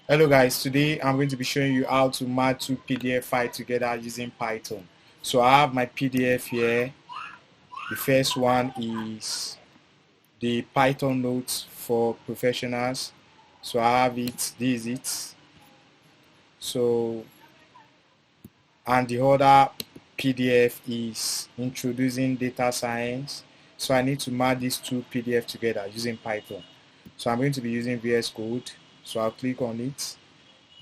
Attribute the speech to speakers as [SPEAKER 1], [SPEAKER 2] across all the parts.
[SPEAKER 1] Hello guys, today I'm going to be showing you how to merge two PDF files together using Python. So I have my PDF here. The first one is the Python notes for professionals. So I have it, this is it. So, and the other PDF is introducing data science. So I need to merge these two PDF together using Python. So I'm going to be using VS Code. So I'll click on it,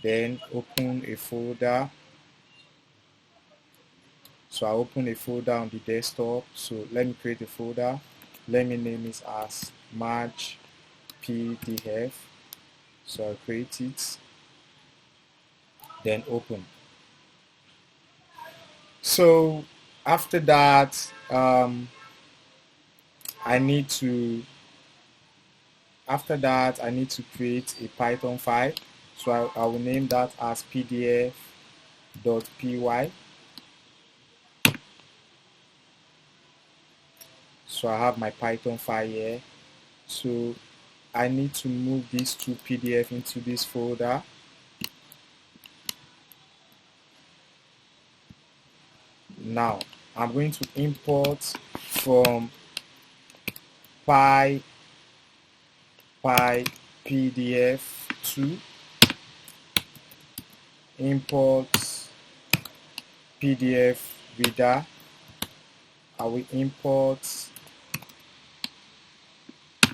[SPEAKER 1] then open a folder. So I open a folder on the desktop. So let me create a folder. Let me name it as merge PDF. So I'll create it, then open. So after that, I need to create a Python file. So I will name that as pdf.py. So I have my Python file here. So I need to move these two PDF into this folder. Now I'm going to import from PyPDF2, import PDF reader. I will import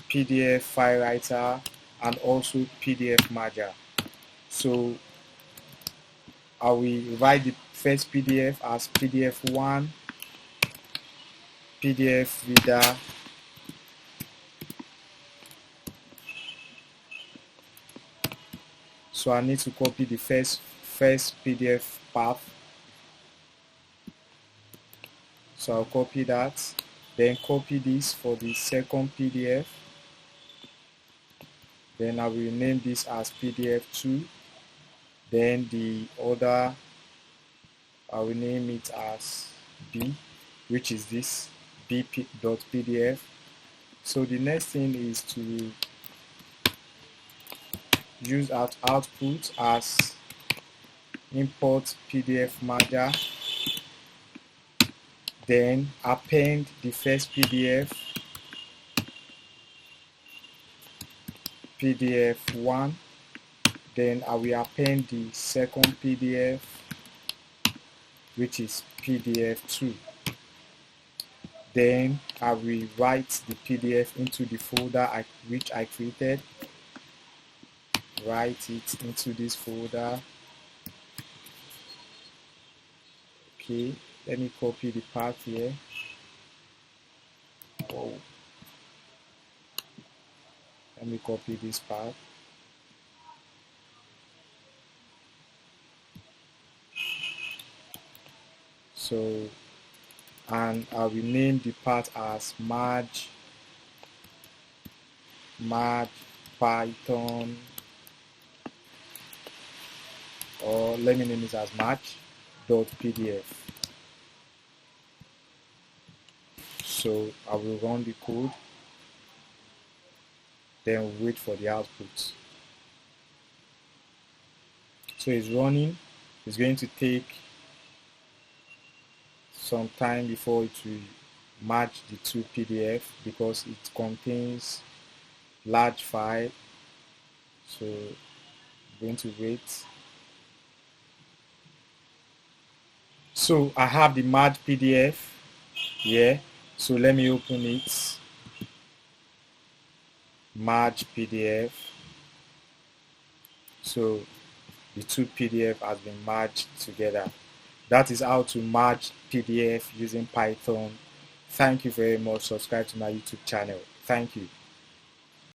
[SPEAKER 1] PDF file writer and also PDF merger. So I will write the first PDF as PDF1, PDF reader, so I need to copy the first PDF path. So I'll copy that, then copy this for the second PDF. Then I will name this as PDF2. Then the other, I will name it as B, which is this bp.pdf. So the next thing is to use output as import PDF merger, then append the first PDF1, then I will append the second PDF, which is PDF2. Then I will write the PDF into the folder which I created. Write it into this folder. Okay, let me copy the path here. Let me copy this path. So, and I will name the path as merge Python, or let me name it as merge.pdf. So I will run the code, then wait for the output. So it's running. It's going to take some time before it will merge the two PDF because it contains large file. So I'm going to wait. So I have the merged PDF here. So let me open it. Merge PDF. So the two PDF has been merged together. That is how to merge PDF using Python. Thank you very much. Subscribe to my YouTube channel. Thank you.